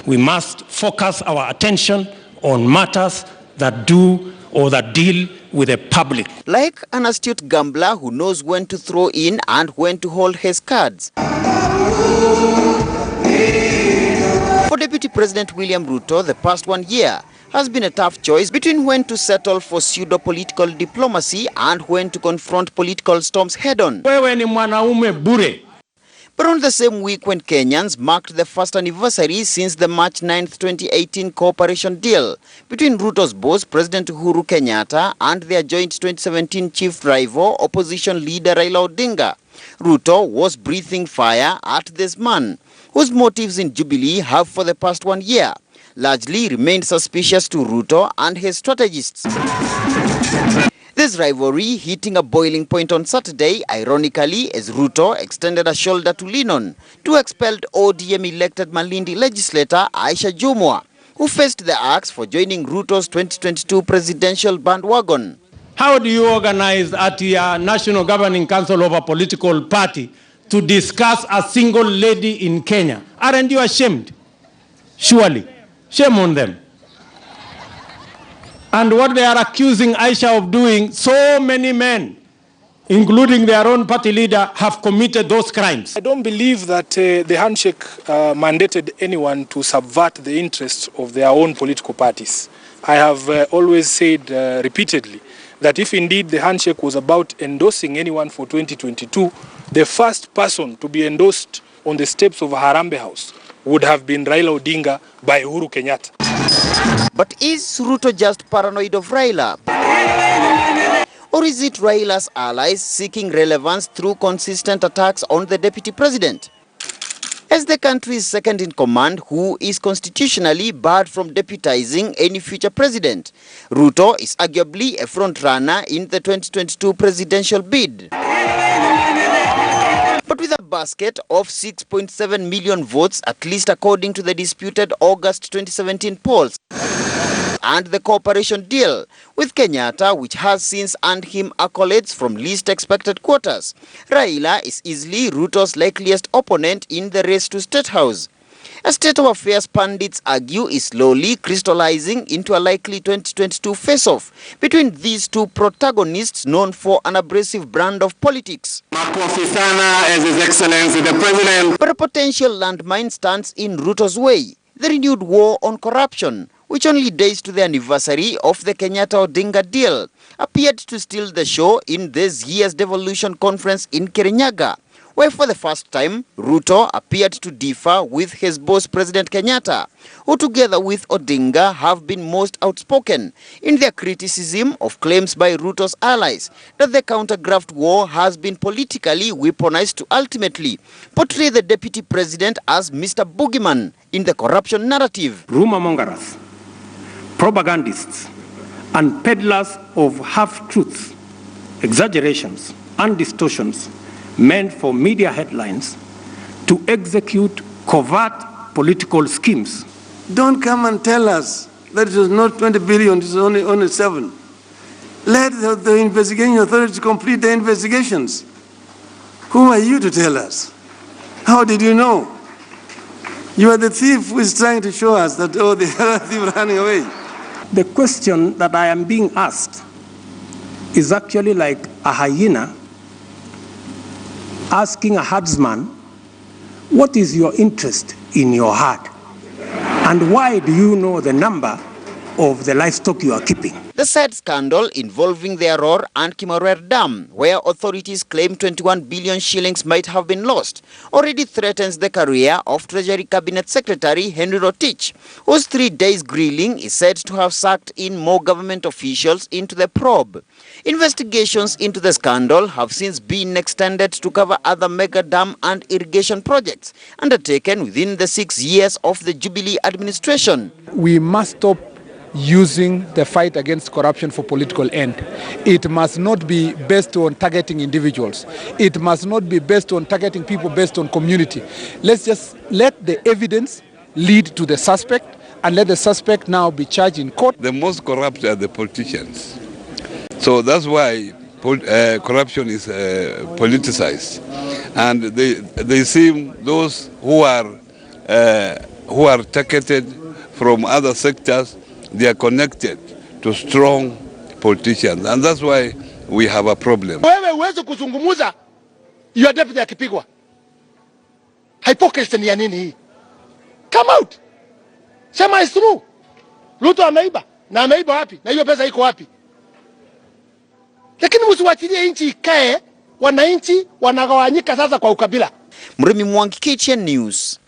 We must focus our attention on matters that do or that deal with the public. Like an astute gambler who knows when to throw in and when to hold his cards. For Deputy President William Ruto, the past 1 year has been a tough choice between when to settle for pseudo-political diplomacy and when to confront political storms head-on. Wewe ni mwanaume bure. But on the same week when Kenyans marked the first anniversary since the March 9, 2018 cooperation deal between Ruto's boss, President Uhuru Kenyatta, and their joint 2017 chief rival, opposition leader Raila Odinga, Ruto was breathing fire at this man, whose motives in Jubilee have for the past 1 year largely remained suspicious to Ruto and his strategists. This rivalry hitting a boiling point on Saturday, ironically, as Ruto extended a shoulder to lean on to expelled ODM-elected Malindi legislator Aisha Jumwa, who faced the axe for joining Ruto's 2022 presidential bandwagon. How do you organize at your National Governing Council of a political party to discuss a single lady in Kenya? Aren't you ashamed? Surely. Shame on them. And what they are accusing Aisha of doing, so many men, including their own party leader, have committed those crimes. I don't believe that the handshake mandated anyone to subvert the interests of their own political parties. I have always said repeatedly that if indeed the handshake was about endorsing anyone for 2022, the first person to be endorsed on the steps of Harambee House would have been Raila Odinga by Uhuru Kenyatta. But is Ruto just paranoid of Raila? Or is it Raila's allies seeking relevance through consistent attacks on the deputy president? As the country's second in command, who is constitutionally barred from deputizing any future president, Ruto is arguably a front-runner in the 2022 presidential bid. But with a basket of 6.7 million votes, at least according to the disputed August 2017 polls, and the cooperation deal with Kenyatta, which has since earned him accolades from least expected quarters, Raila is easily Ruto's likeliest opponent in the race to State House. A state of affairs pundits argue is slowly crystallizing into a likely 2022 face-off between these two protagonists known for an abrasive brand of politics. Makofi sana as His Excellency the President. But a potential landmine stands in Ruto's way, the renewed war on corruption, which only days to the anniversary of the Kenyatta-Odinga deal appeared to steal the show in this year's devolution conference in Kirinyaga, where for the first time, Ruto appeared to differ with his boss President Kenyatta, who together with Odinga have been most outspoken in their criticism of claims by Ruto's allies that the counter-graft war has been politically weaponized to ultimately portray the deputy president as Mr. Boogeyman in the corruption narrative. Rumor mongers, propagandists, and peddlers of half-truths, exaggerations, and distortions meant for media headlines to execute covert political schemes. Don't come and tell us that it was not 20 billion, it was only 7. Let the investigating authorities complete the investigations. Who are you to tell us? How did you know? You are the thief who is trying to show us that, oh, the other thief running away. The question that I am being asked is actually like a hyena asking a herdsman, what is your interest in your herd? And why do you know the number of the livestock you are keeping? The sad scandal involving the Aror and Kimorwer Dam, where authorities claim 21 billion shillings might have been lost, already threatens the career of Treasury Cabinet Secretary Henry Rotich, whose 3 days grilling is said to have sucked in more government officials into the probe. Investigations into the scandal have since been extended to cover other mega dam and irrigation projects undertaken within the 6 years of the Jubilee administration. We must stop using the fight against corruption for political end. It must not be based on targeting individuals. It must not be based on targeting people based on community. Let's just let the evidence lead to the suspect and let the suspect now be charged in court. The most corrupt are the politicians. So that's why corruption is politicized. And they seem those who are who are targeted from other sectors, they are connected to strong politicians. And that's why we have a problem. Wewe uweze kuzungumuza your deputy akipigwa. Hypocrisy ni ya nini hii? Come out. Sema is true. Ruto ameiba. Na ameiba wapi? Na hiyo pesa iko wapi? Lakini msiwachilie nchi ikae, wananchi wanagawanyika sasa kwa ukabila. Mremi Mwangi, KTN News.